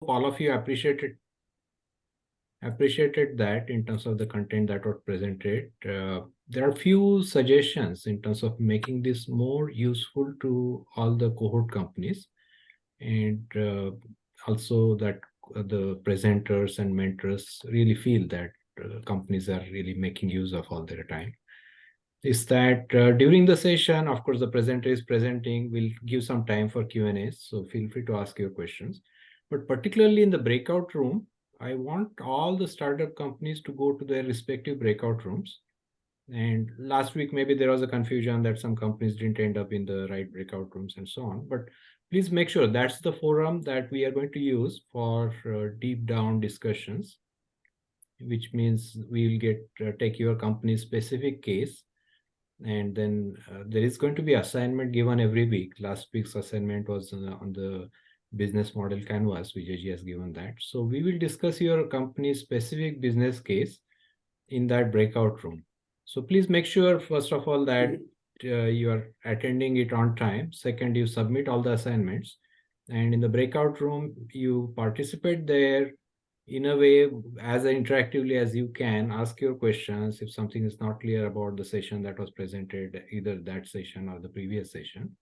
all of you appreciated that in terms of the content that was presented. There are few suggestions in terms of making this more useful to all the cohort companies, and also that the presenters and mentors really feel that companies are really making use of all their time. Is that during the session, of course, the presenter is presenting, we'll give some time for Q&As, so feel free to ask your questions. But particularly in the breakout room, I want all the startup companies to go to their respective breakout rooms. And last week, maybe there was a confusion that some companies didn't end up in the right breakout rooms and so on. But please make sure that's the forum that we are going to use for deep down discussions, which means we will get take your company's specific case. And then there is going to be assignment given every week. Last week's assignment was on the business model canvas. Vijay has given that. So we will discuss your company's specific business case in that breakout room. So please make sure, first of all, that you are attending it on time. Second, you submit all the assignments. And in the breakout room, you participate there in a way as interactively as you can. Ask your questions if something is not clear about the session that was presented, either that session or the previous session.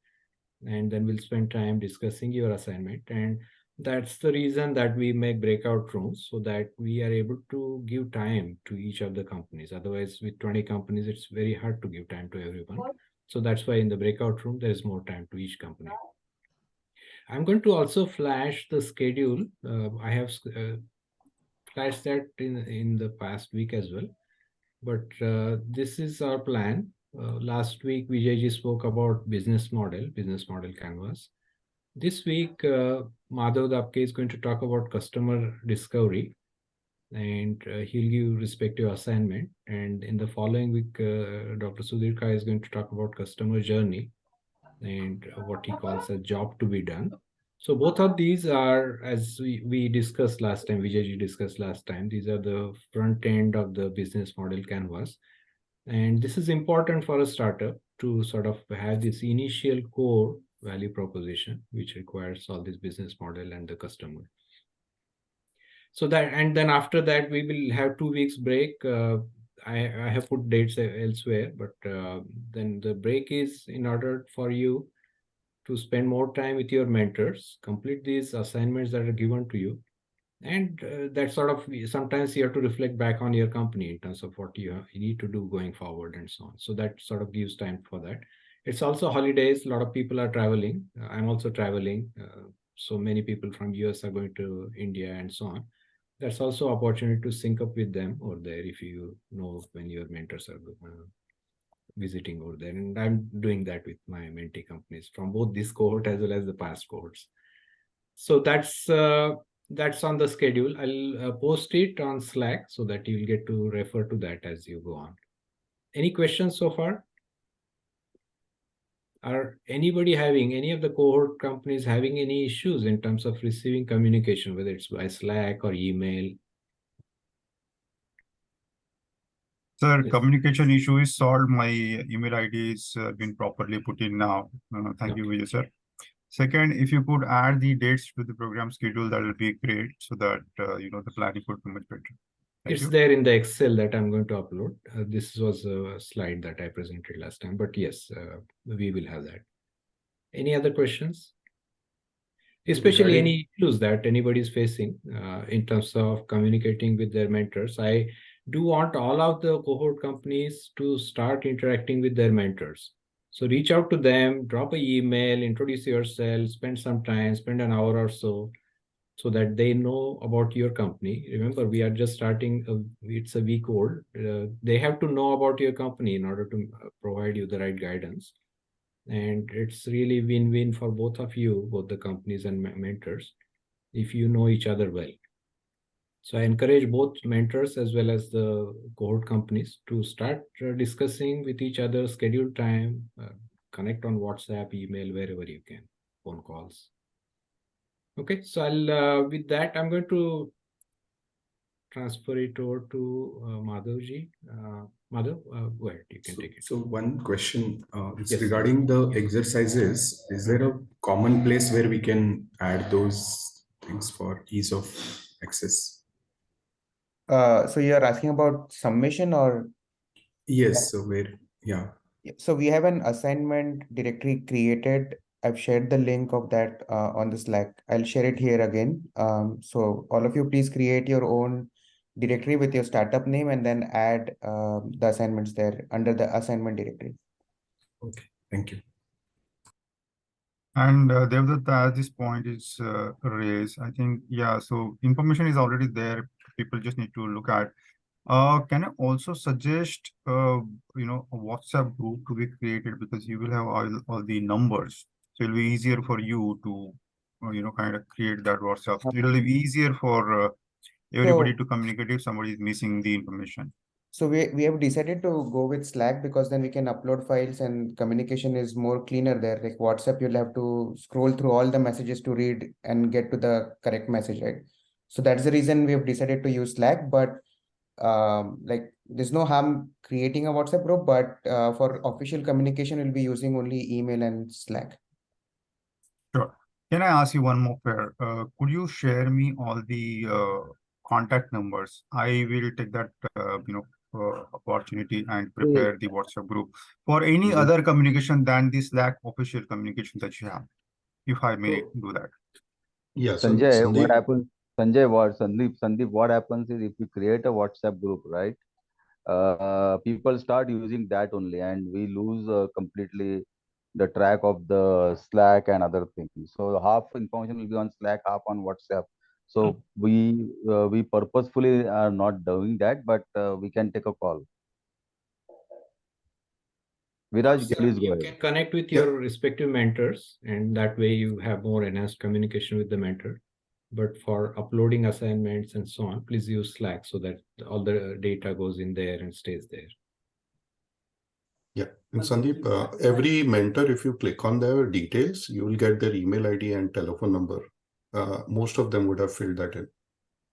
And then we'll spend time discussing your assignment. And that's the reason that we make breakout rooms, so that we are able to give time to each of the companies. Otherwise, with 20 companies, it's very hard to give time to everyone. So that's why in the breakout room, there is more time to each company. I'm going to also flash the schedule. I have flashed that in the past week as well. But this is our plan. Last week, Vijay spoke about business model canvas. This week, Madhav Dapke is going to talk about customer discovery, and he'll give respective assignment. And in the following week, Dr. Sudhir Kai is going to talk about customer journey and what he calls a job to be done. So both of these are, as we discussed last time, Vijay discussed last time, these are the front end of the business model canvas. And this is important for a startup to sort of have this initial core value proposition, which requires all this business model and the customer. So that, and then after that, we will have 2 weeks break. I have put dates elsewhere, but then the break is in order for you to spend more time with your mentors, complete these assignments that are given to you. And that sort of, sometimes you have to reflect back on your company in terms of what you need to do going forward and so on. So that sort of gives time for that. It's also holidays. A lot of people are traveling. I'm also traveling. So many people from US are going to India and so on. That's also an opportunity to sync up with them over there if you know when your mentors are visiting over there. And I'm doing that with my mentee companies from both this cohort as well as the past cohorts. So that's on the schedule. I'll post it on Slack so that you'll get to refer to that as you go on. Any questions so far? Are anybody having, any of the cohort companies having any issues in terms of receiving communication, whether it's by Slack or email? Sir, communication issue is solved. My email ID is been properly put in now. Thank you, Vijay, sir. Second, if you could add the dates to the program schedule, that will be great, so that the planning could be much better. It's there in the Excel that I'm going to upload. This was a slide that I presented last time, but yes, we will have that. Any other questions? Especially any issues that anybody is facing in terms of communicating with their mentors. I do want all of the cohort companies to start interacting with their mentors. So reach out to them, drop an email, introduce yourself, spend some time, spend an hour or so that they know about your company. Remember, we are just starting, it's a week old. They have to know about your company in order to provide you the right guidance. And it's really win-win for both of you, both the companies and mentors, if you know each other well. So I encourage both mentors as well as the cohort companies to start discussing with each other, schedule time, connect on WhatsApp, email, wherever you can, phone calls. Okay, so I'll with that, I'm going to transfer it over to Madhavji. Madhav, go ahead, you can take it. So one question is regarding the exercises. Is there a common place where we can add those things for ease of access. So you're asking about submission or? Yes, so yeah. So we have an assignment directory created. I've shared the link of that on the Slack. I'll share it here again. So all of you please create your own directory with your startup name and then add the assignments there under the assignment directory. Okay, thank you. And Devdatta, as this point is raised, I think, yeah, so information is already there. People just need to look at. Can I also suggest, a WhatsApp group to be created, because you will have all the numbers. So it'll be easier for you to, kind of create that WhatsApp. It'll be easier for everybody to communicate if somebody is missing the information. So we have decided to go with Slack because then we can upload files and communication is more cleaner there. Like WhatsApp, you'll have to scroll through all the messages to read and get to the correct message, right? So that's the reason we have decided to use Slack. But like there's no harm creating a WhatsApp group, but for official communication, we'll be using only email and Slack. Sure. Can I ask you one more pair? Could you share me all the contact numbers? I will take that opportunity and prepare the WhatsApp group for any other communication than the Slack official communication that you have, if I may do that. Yeah, so Sanjay, what Sandeep, happens? Sandeep, what happens is if you create a WhatsApp group, right? People start using that only, and we lose completely the track of the Slack and other things. So half information will be on Slack, half on WhatsApp. So we purposefully are not doing that, but we can take a call. Viraj, Sir, please go you ahead. can connect with your respective mentors, and that way you have more enhanced communication with the mentor. But for uploading assignments and so on, please use Slack so that all the data goes in there and stays there. yeah, and Sandeep, every mentor, if you click on their details, you will get their email ID and telephone number. Most of them would have filled that in.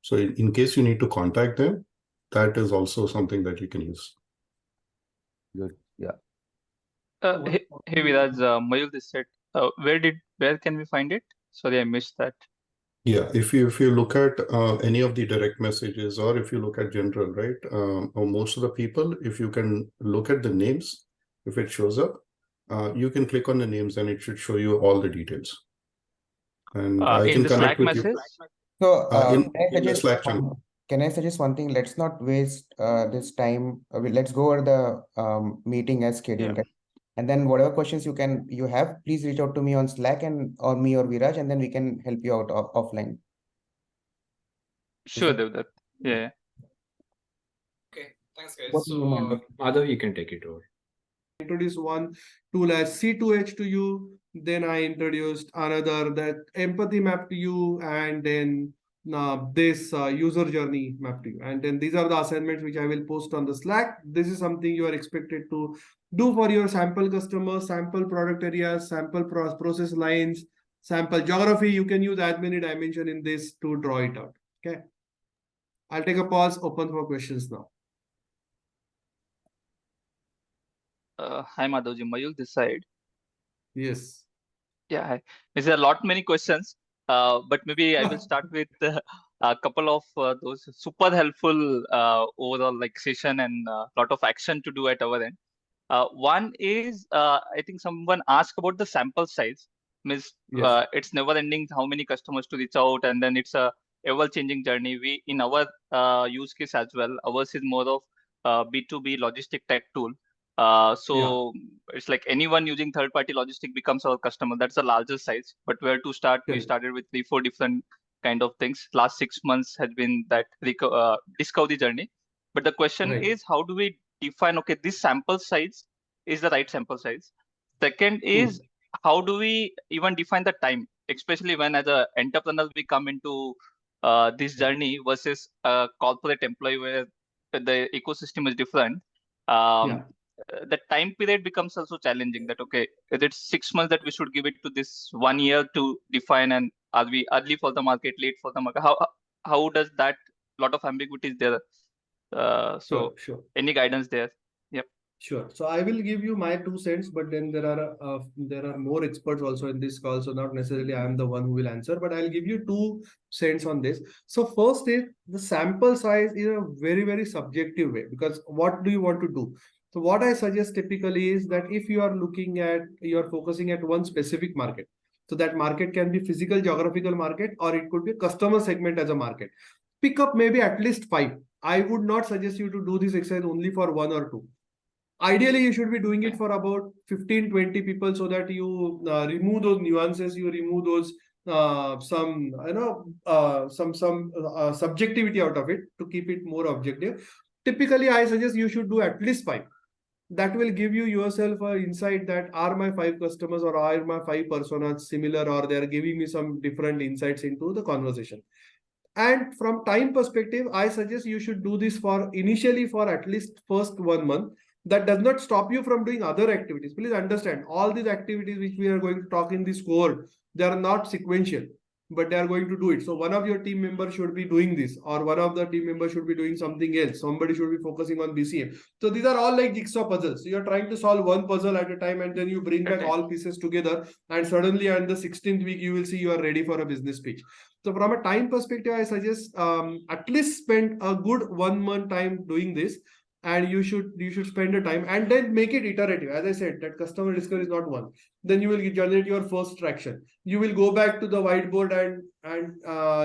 So in case you need to contact them, that is also something that you can use. Good. Yeah. Hey Viraj, Mayur this said, where can we find it? Sorry, I missed that. Yeah, if you look at any of the direct messages, or if you look at general, right, or most of the people, if you can look at the names, if it shows up, you can click on the names and it should show you all the details. And I In can the connect Slack with message? So in the Slack channel. can I suggest one thing? Let's not waste this time. Let's go over the meeting as scheduled. Yeah. Right? And then whatever questions you have, please reach out to me on Slack and or me or Viraj, and then we can help you out offline. Sure, Devdutt. Yeah. Okay, thanks guys. What do you mean? Madhav, you can take it over. Introduce one tool as C2H to you, then I introduced another that empathy map to you, and then this user journey map to you. And then these are the assignments which I will post on the Slack. This is something you are expected to do for your sample customers, sample product areas, sample process lines, sample geography. You can use as many dimension in this to draw it out. Okay. I'll take a pause, open for questions now. Hi Madhavji, Mayur this side. Yes. Yeah, hi. There's a lot many questions, but maybe I will start with a couple of those super helpful overall like session and a lot of action to do at our end. One is I think someone asked about the sample size. Means Yes. it's never ending how many customers to reach out, and then it's a ever changing journey. We in our use case as well, ours is more of B2B logistic tech tool. So it's like anyone using third party logistic becomes our customer. That's the largest size. But where to start? We started with 3-4 different kind of things. Last 6 months has been that discovery journey. But the question is, how do we define, okay, this sample size is the right sample size? Second is, how do we even define the time, especially when as a entrepreneur we come into this journey versus a corporate employee where the ecosystem is different. The time period becomes also challenging, that okay, is it 6 months that we should give it to this 1 year to define, and are we early for the market, late for the market? How does that, lot of ambiguity is there? So Sure. any guidance there? Yep. Sure. So I will give you my 2 cents, but then there are more experts also in this call, so not necessarily I am the one who will answer, but I'll give you 2 cents on this. So first is the sample size is a very subjective way, because what do you want to do? So what I suggest typically is that if you are focusing at one specific market, so that market can be physical geographical market, or it could be customer segment as a market. Pick up maybe at least 5. I would not suggest you to do this exercise only for 1 or 2. Ideally, you should be doing it for about 15-20 people, so that you remove those nuances, you remove those some subjectivity out of it, to keep it more objective. Typically, I suggest you should do at least 5. That will give you yourself an insight that are my 5 customers or are my 5 personas similar, or they are giving me some different insights into the conversation. And from time perspective, I suggest you should do this for initially for at least first 1 month. That does not stop you from doing other activities. Please understand, all these activities which we are going to talk in this cohort, they are not sequential, but they are going to do it. So one of your team members should be doing this, or one of the team members should be doing something else. Somebody should be focusing on BCM. So these are all like jigsaw puzzles. So you're trying to solve one puzzle at a time, and then you bring back all pieces together, and suddenly on the 16th week, you will see you are ready for a business pitch. So from a time perspective, I suggest at least spend a good 1 month time doing this, and you should spend the time, and then make it iterative. As I said, that customer discovery is not one. Then you will generate your first traction. You will go back to the whiteboard, and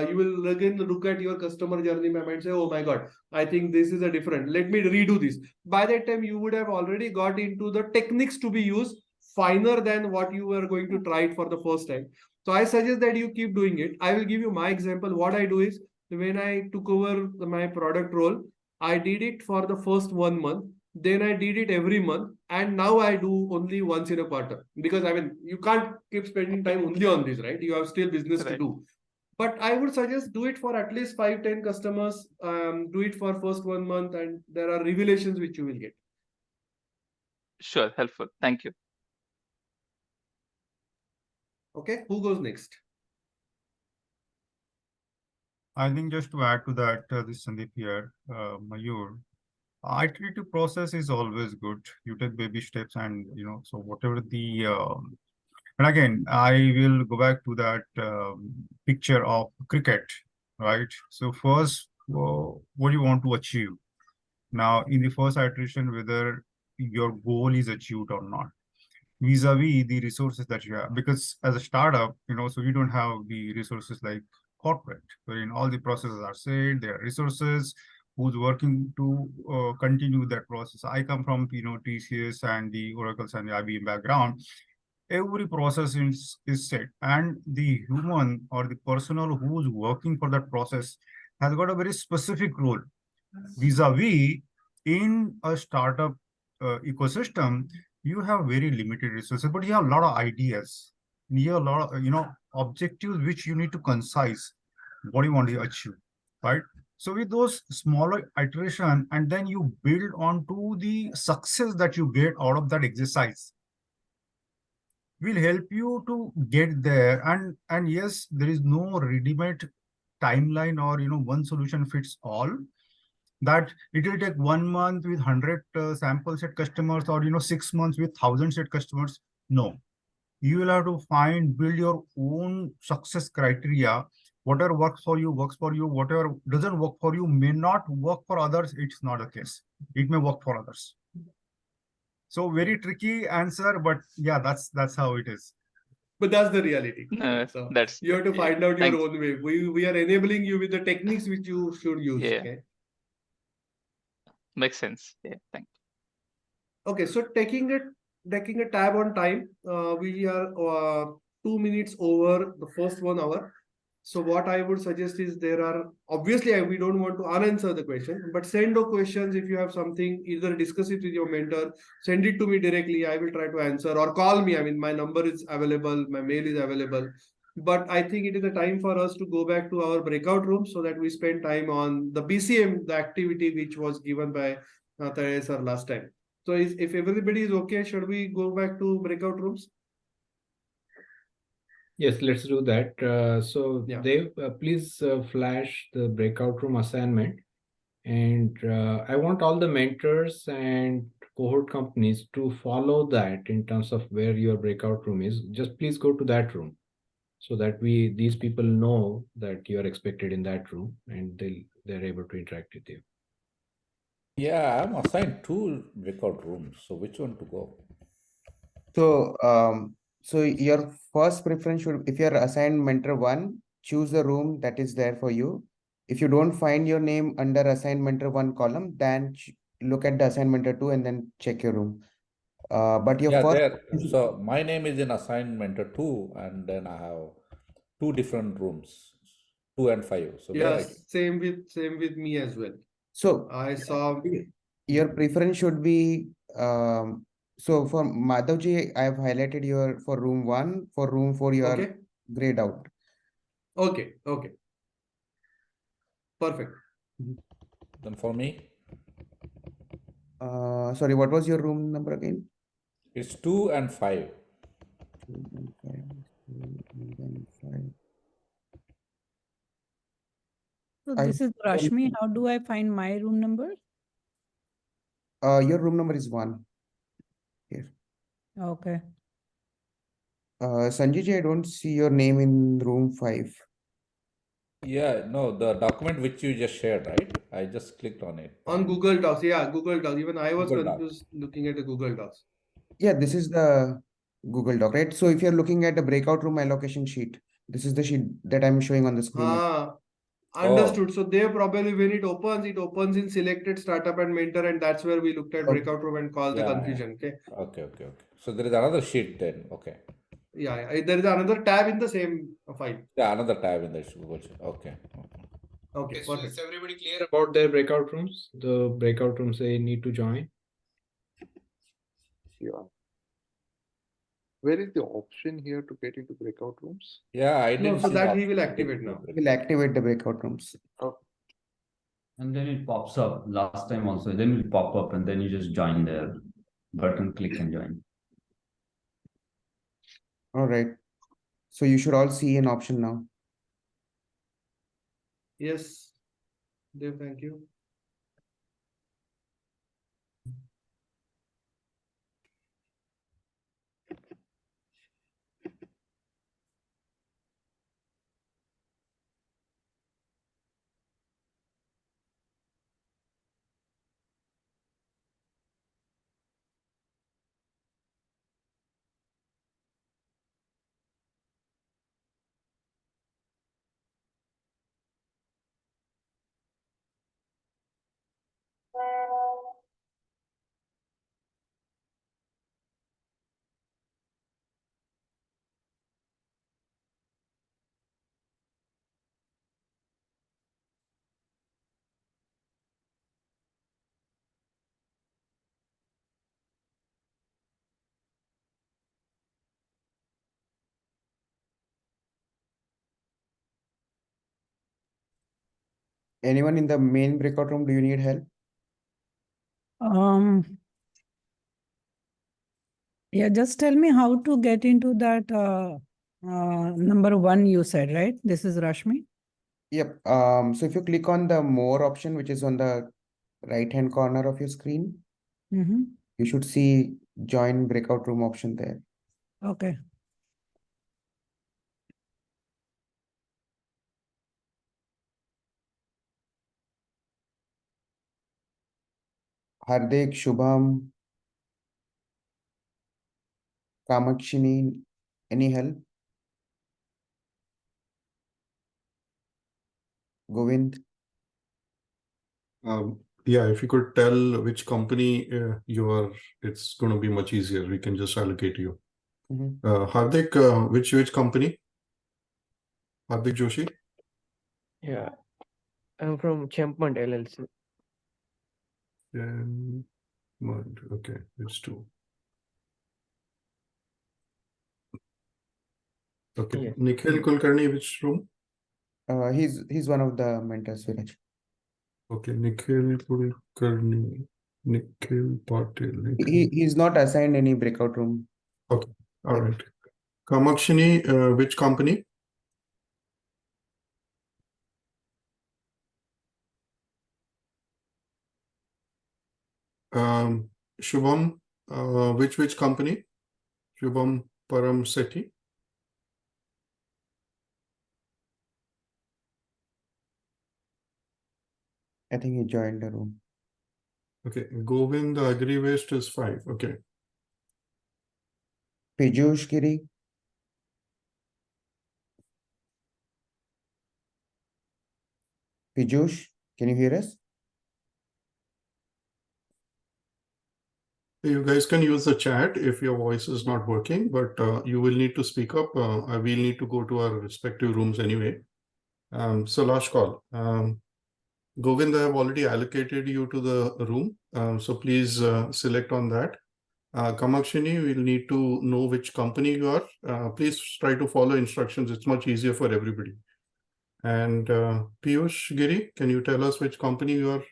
you will again look at your customer journey map and say, oh my god, I think this is a different. Let me redo this. By that time, you would have already got into the techniques to be used finer than what you were going to try it for the first time. So I suggest that you keep doing it. I will give you my example. What I do is, when I took over my product role, I did it for the first 1 month. Then I did it every month, and now I do only once in a quarter. Because I mean, you can't keep spending time only on this, right? You have still business to do. But I would suggest do it for at least 5-10 customers. Do it for first 1 month, and there are revelations which you will get. Sure, helpful. Thank you. Okay, who goes next? I think just to add to that, this Sandeep here, Mayur, iterative process is always good. You take baby steps, and so whatever the and again, I will go back to that picture of cricket, right? So first, what do you want to achieve? Now, in the first iteration, whether your goal is achieved or not, vis-a-vis the resources that you have. Because as a startup, so you don't have the resources like corporate, wherein all the processes are set, there are resources, who's working to continue that process. I come from, TCS and the Oracles and the IBM background. Every process is set, and the human or the personnel who's working for that process has got a very specific role. Vis-a-vis, in a startup ecosystem, you have very limited resources, but you have a lot of ideas. You have a lot of, objectives which you need to concise what you want to achieve, right? So with those smaller iteration, and then you build onto the success that you get out of that exercise, will help you to get there. And yes, there is no ready-made timeline or one solution fits all, that it will take 1 month with 100 sample set customers, or 6 months with 1,000 set customers. No, you will have to build your own success criteria. Whatever works for you works for you. Whatever doesn't work for you may not work for others. It's not the case. It may work for others. So very tricky answer, but yeah, that's how it is. But that's the reality. So you have to find out your own way. We are enabling you with the techniques which you should use. Yeah. Okay. Makes sense. Yeah, thank you. Okay, so taking a tab on time, we are 2 minutes over the first 1 hour. So what I would suggest is, there are obviously we don't want to unanswer the question, but send no questions. If you have something, either discuss it with your mentor, send it to me directly. I will try to answer, or call me. I mean, my number is available, my mail is available. But I think it is a time for us to go back to our breakout room, so that we spend time on the BCM, the activity which was given by Tare sir last time. So if everybody is okay, should we go back to breakout rooms? Yes, let's do that. So Yeah. Dev, please flash the breakout room assignment. And I want all the mentors and cohort companies to follow that in terms of where your breakout room is, just please go to that room so that these people know that you are expected in that room and they're able to interact with you. Yeah, I'm assigned 2 breakout rooms. So which one to go? So your first preference should, if you're assigned mentor 1, choose the room that is there for you. If you don't find your name under assigned mentor 1 column, then look at the assigned mentor 2 and then check your room. But your Yeah, first, there. So my name is in assigned mentor 2, and then I have 2 different rooms, 2 and 5. So where I Yes, same with me as well. so I saw. your preference should be, so for Madhavji, I have highlighted your for room 1, for room 4 you are Okay. grayed out. Okay. Perfect. then for me, Sorry, what was your room number again? it's 2 and 5. 2 and 5, 2 and then 5. So I- this is Rashmi. How do I find my room number? Your room number is 1 here. Okay. Sanjay, I don't see your name in room 5. Yeah, no, the document which you just shared, right? I just clicked on it. On Google Docs, yeah, Google Docs. Even I was Google Docs. confused looking at the Google Docs. Yeah, this is the Google Doc, right? So if you're looking at the breakout room allocation sheet, this is the sheet that I'm showing on the screen. Understood. So there probably when it opens in selected startup and mentor, and that's where we looked at Okay. breakout room and caused the Yeah. confusion. Okay. Okay. So there is another sheet then. Okay. Yeah. There is another tab in the same file. Yeah, another tab in the Google sheet. Okay. Okay, So perfect. is everybody clear about their breakout rooms? The breakout rooms they need to join? Yeah. Where is the option here to get into breakout rooms? Yeah, I No, didn't so see the that he option will to activate get now. the We'll activate the breakout rooms. Oh, And then it pops up last time also. Then it will pop up and then you just join there. Button, click and join. All right. So you should all see an option now. Yes. Dev, thank you. Anyone in the main breakout room, do you need help? Yeah, just tell me how to get into that number 1 you said, right? This is Rashmi. Yep. So if you click on the more option, which is on the right-hand corner of your screen, Mm-hmm. you should see join breakout room option there. Okay. Hardik, Shubham, Kamakshini, any help? Govind? Yeah, if you could tell which company you are, it's going to be much easier. We can just allocate you. Hardik, which company? Hardik Joshi? Yeah, I'm from Champmont LLC. Okay, it's 2. Okay, Yes. Nikhil Kulkarni, which room? He's one of the mentors, Viraj. Okay, Nikhil Kulkarni, Nikhil Patil. He's not assigned any breakout room. Okay, all right. Kamakshini, which company? Shubham, which company? Shubham Param Sethi. I think he joined the room. Okay, Govind Agri Waste is 5. Okay. Piyush Giri. Piyush, can you hear us? You guys can use the chat if your voice is not working, but you will need to speak up. I will need to go to our respective rooms anyway. So last call. Govind, I have already allocated you to the room. So please select on that. Kamakshini, we'll need to know which company you are. Please try to follow instructions. It's much easier for everybody. And Piyush Giri, can you tell us which company you are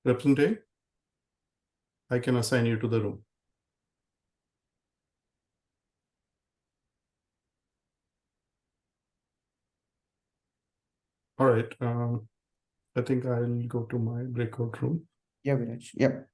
representing? I can assign you to the room. All right. I think I'll go to my breakout room. Yeah, Viraj. Yep.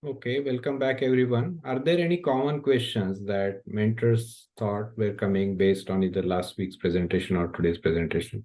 Okay, welcome back everyone. Are there any common questions that mentors thought were coming based on either last week's presentation or today's presentation?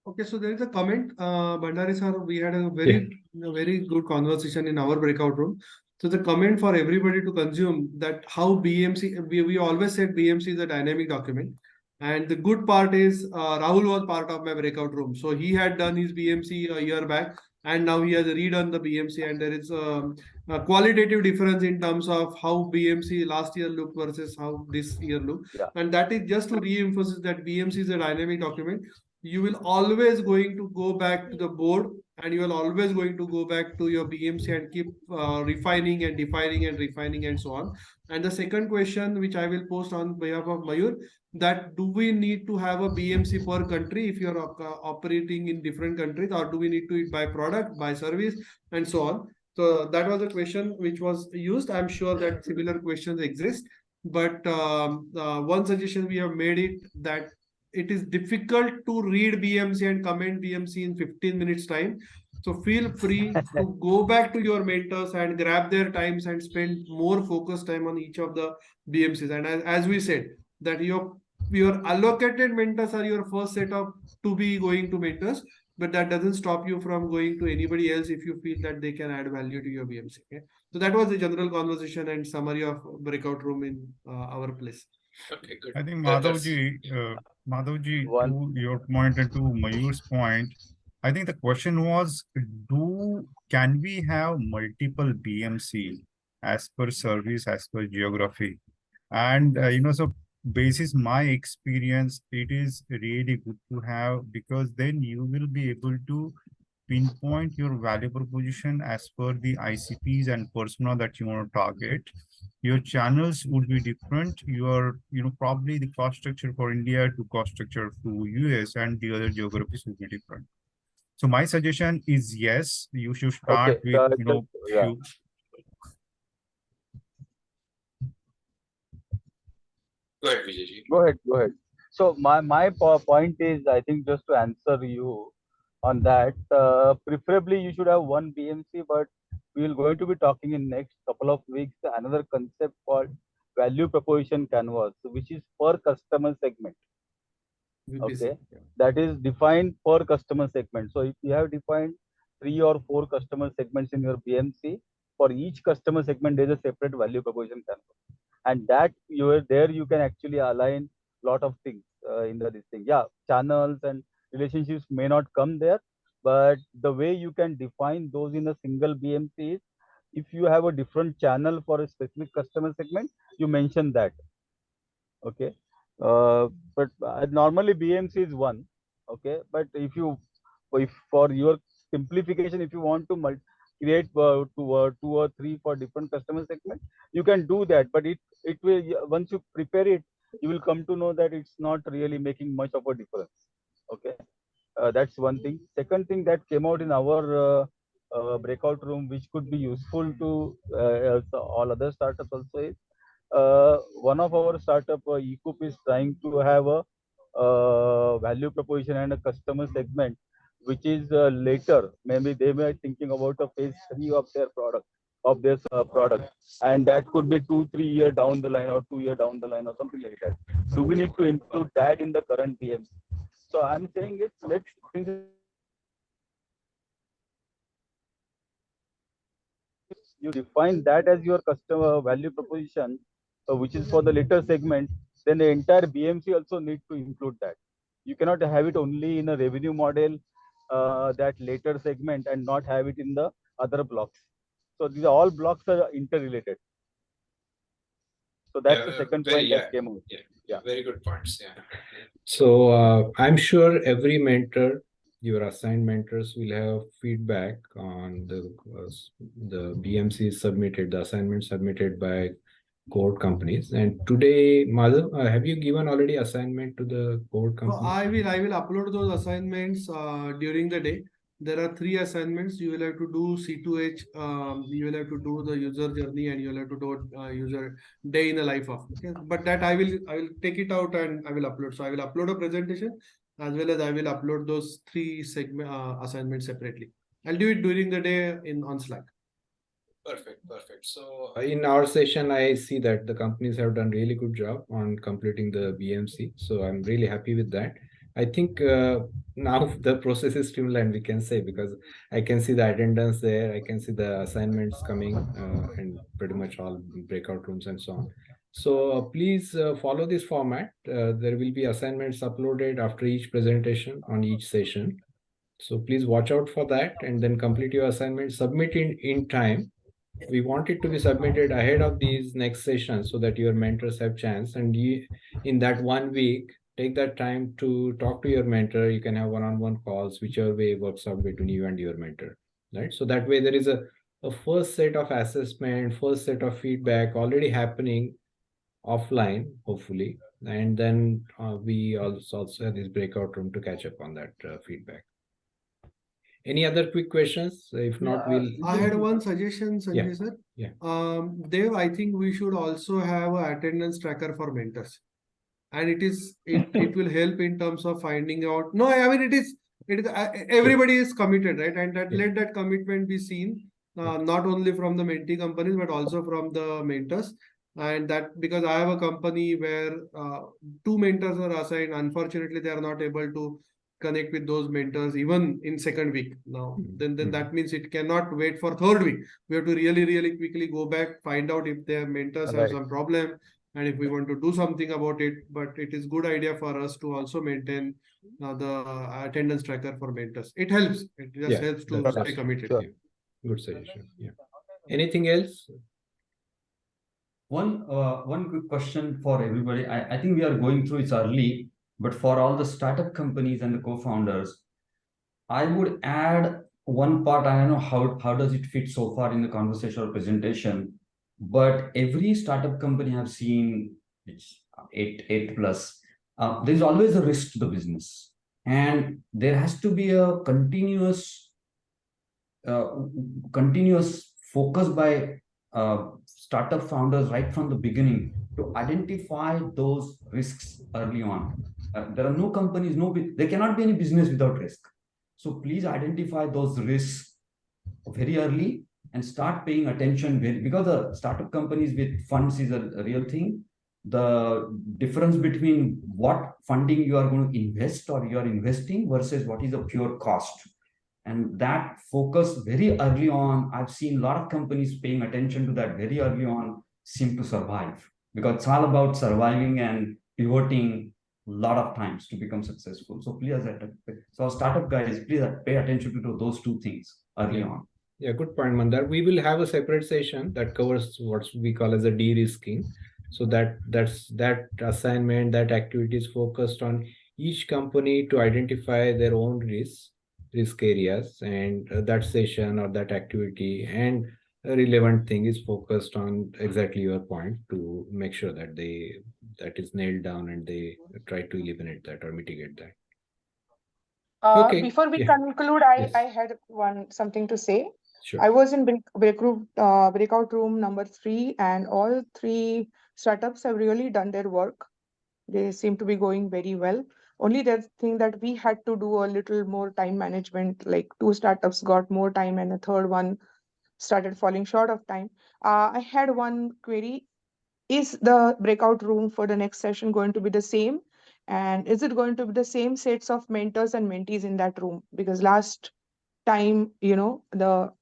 Okay, so there is a comment, Bandari sir, we had a very good conversation in our breakout room. So the comment for everybody to consume that how BMC, we always said BMC is a dynamic document. And the good part is Rahul was part of my breakout room. So he had done his BMC a year back and now he has redone the BMC and there is a qualitative difference in terms of how BMC last year looked versus how this year looked. Yeah. And that is just to re-emphasize that BMC is a dynamic document. You will always going to go back to the board and you are always going to go back to your BMC and keep refining and defining and refining and so on. And the second question, which I will post on behalf of Mayur, that do we need to have a BMC per country if you're operating in different countries, or do we need to buy product, buy service, and so on? So that was a question which was used. I'm sure that similar questions exist, but one suggestion we have made it that it is difficult to read BMC and comment BMC in 15 minutes time. So feel free to go back to your mentors and grab their times and spend more focused time on each of the BMCs. And as we said, that your allocated mentors are your first set of to be going to mentors, but that doesn't stop you from going to anybody else if you feel that they can add value to your BMC. Okay? So that was the general conversation and summary of breakout room in our place. Okay, good. I think That's- Madhavji, to your point and to Mayur's point, I think the question was, can we have multiple BMC as per service, as per geography? And, so basis my experience, it is really good to have, because then you will be able to pinpoint your value proposition as per the ICPs and persona that you want to target. Your channels would be different. Your, probably the cost structure for India to cost structure to US and the other geographies will be different. So my suggestion is, yes, you should start with, yeah. few. Go ahead, Vijayji. Go ahead. So my point is, I think, just to answer you on that, preferably you should have one BMC, but we will going to be talking in next couple of weeks another concept called value proposition canvas, which is per customer segment. Okay, that is defined per customer segment. So if you have defined 3 or 4 customer segments in your BMC, for each customer segment there is a separate value proposition canvas, and that you can actually align lot of things in this thing. Yeah, channels and relationships may not come there, but the way you can define those in a single BMC is, if you have a different channel for a specific customer segment, you mention that. Okay, but normally BMC is one. Okay, but if for your simplification, if you want to create 2 or 3 for different customer segments, you can do that, but it will, once you prepare it, you will come to know that it's not really making much of a difference. Okay, that's one thing. Second thing that came out in our breakout room, which could be useful to all other startups also, is one of our startup, eCoop, is trying to have a value proposition and a customer segment, which is later. Maybe they may be thinking about a phase 3 of their product, and that could be 2-3 years down the line, or 2 years down the line, or something like that. Do we need to include that in the current BMC? So I'm saying you define that as your customer value proposition, which is for the later segment, then the entire BMC also need to include that. You cannot have it only in a revenue model, that later segment, and not have it in the other blocks. So these all blocks are interrelated. So that's the second point that came out. Yeah, very good points. Yeah. So I'm sure every mentor, your assigned mentors, will have feedback on the BMC submitted, the assignment submitted by cohort companies. And today, Madhav, have you given already assignment to the cohort companies? So I will upload those assignments during the day. There are 3 assignments. You will have to do C2H. You will have to do the user journey, and you will have to do user day in the life of. Okay, but that I will take it out and I will upload. So I will upload a presentation. as well as I will upload those 3 assignments separately. I'll do it during the day on Slack. Perfect. So in our session, I see that the companies have done really good job on completing the BMC. So I'm really happy with that. I think now the process is streamlined, we can say, because I can see the attendance there, I can see the assignments coming and pretty much all breakout rooms and so on. So please follow this format. There will be assignments uploaded after each presentation on each session. So please watch out for that and then complete your assignment, submit in time. We want it to be submitted ahead of these next sessions so that your mentors have chance, and you, in that 1 week, take that time to talk to your mentor. You can have one-on-one calls, whichever way works out between you and your mentor, right? So that way there is a first set of assessment, first set of feedback already happening offline, hopefully, and then we also have this breakout room to catch up on that feedback. Any other quick questions? If not, we'll. I had one suggestion, Sanjay sir. Yeah. Dev, I think we should also have an attendance tracker for mentors, and it will help in terms of finding out. No, I mean it is everybody is committed, right? And let that commitment be seen, not only from the mentee companies but also from the mentors. And that because I have a company where 2 mentors are assigned, unfortunately they are not able to connect with those mentors even in second week now. Then that means it cannot wait for third week. We have to really quickly go back, find out if their mentors have some problem, and if we want to do something about it. But it is good idea for us to also maintain the attendance tracker for mentors. It helps. It just helps to stay committed. Sure. Good suggestion. Yeah. Anything else? One good question for everybody. I think we are going through, it's early, but for all the startup companies and the co-founders, I would add one part. I don't know how does it fit so far in the conversation or presentation, but every startup company I've seen, it's 8 plus, there's always a risk to the business, and there has to be a continuous focus by startup founders right from the beginning to identify those risks early on. There are no companies, there cannot be any business without risk. So please identify those risks very early and start paying attention because the startup companies with funds is a real thing. The difference between what funding you are going to invest or you are investing versus what is a pure cost. And that focus very early on, I've seen a lot of companies paying attention to that very early on seem to survive, because it's all about surviving and pivoting a lot of times to become successful. So please, so startup guys, please pay attention to those 2 things early on. Yeah, good point, Mandar. We will have a separate session that covers what we call as a de-risking. So that's that assignment, that activity is focused on each company to identify their own risk areas, and that session or that activity and a relevant thing is focused on exactly your point to make sure that that is nailed down and they try to eliminate that or mitigate that. Okay. Before we conclude, I had something to say. Sure. I was in breakout room number 3, and all 3 startups have really done their work. They seem to be going very well. Only the thing that we had to do a little more time management, like 2 startups got more time and a third one started falling short of time. I had one query. Is the breakout room for the next session going to be the same? And is it going to be the same sets of mentors and mentees in that room? Because last time, the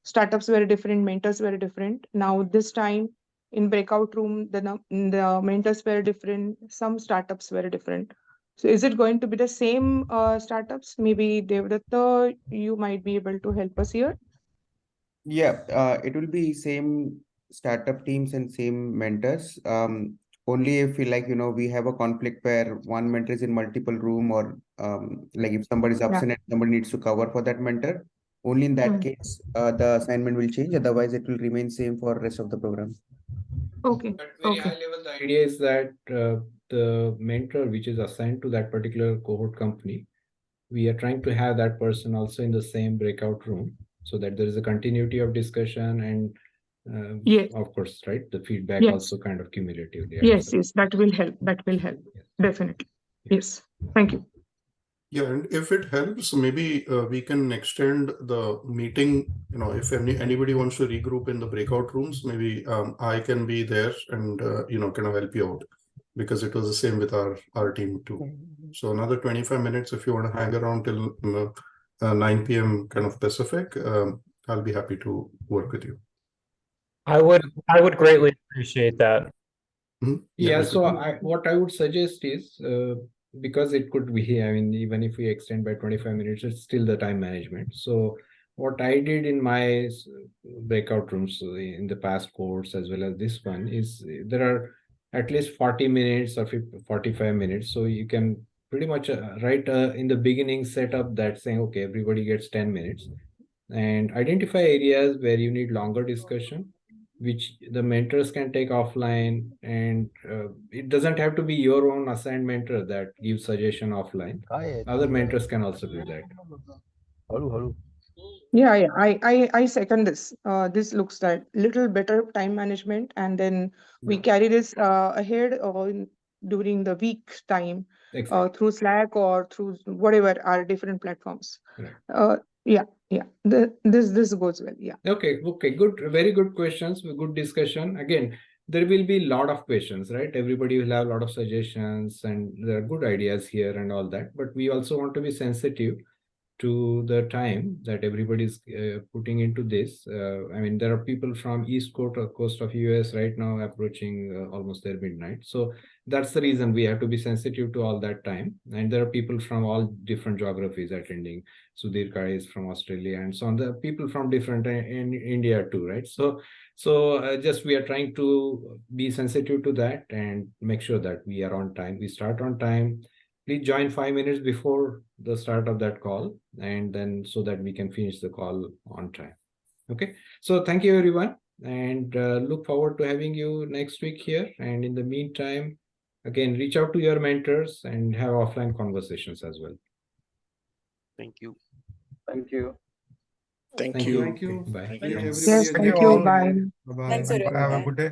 startups were different, mentors were different. Now this time in breakout room, the mentors were different, some startups were different. So is it going to be the same startups? Maybe Devdatta, you might be able to help us here. Yeah, it will be same startup teams and same mentors. Only if we have a conflict where one mentor is in multiple room, or like if somebody is absent and somebody needs to cover for that mentor, only in that case the assignment will change. Otherwise, it will remain same for rest of the program. Okay. At very high level, the idea is that the mentor which is assigned to that particular cohort company, we are trying to have that person also in the same breakout room, so that there is a continuity of discussion and of course, right, the feedback also kind of cumulatively. Yes, that will help. Definitely. Yes. Thank you. Yeah, and if it helps, maybe we can extend the meeting. If anybody wants to regroup in the breakout rooms, maybe I can be there and kind of help you out, because it was the same with our team too. So another 25 minutes, if you want to hang around till 9 p.m. kind of Pacific, I'll be happy to work with you. I would greatly appreciate that. Yeah, so what I would suggest is, because it could be, I mean, even if we extend by 25 minutes, it's still the time management. So what I did in my breakout rooms in the past course as well as this one is there are at least 40 minutes or 45 minutes. So you can pretty much right in the beginning set up that saying, okay, everybody gets 10 minutes, and identify areas where you need longer discussion, which the mentors can take offline, and it doesn't have to be your own assigned mentor that gives suggestion offline. Other mentors can also do that. Yeah, I second this. This looks like little better time management, and then we carry this ahead during the week time through Slack or through whatever our different platforms. Yeah. This goes well. Yeah. Okay, good, very good questions, good discussion. Again, there will be a lot of questions, right? Everybody will have a lot of suggestions, and there are good ideas here and all that. But we also want to be sensitive to the time that everybody's putting into this. I mean, there are people from East Coast of US right now approaching almost their midnight. So that's the reason we have to be sensitive to all that time. And there are people from all different geographies attending. Sudhir Kai is from Australia and so on. There are people from different in India too, right? So just we are trying to be sensitive to that and make sure that we are on time. We start on time. Please join 5 minutes before the start of that call, and then so that we can finish the call on time. Okay, so thank you everyone, and look forward to having you next week here. And in the meantime, again, reach out to your mentors and have offline conversations as well. Thank you. Thank you. Thank you. Okay, bye. Everybody Yes, has thank a you. good Bye. day. Bye-bye. Have a good day.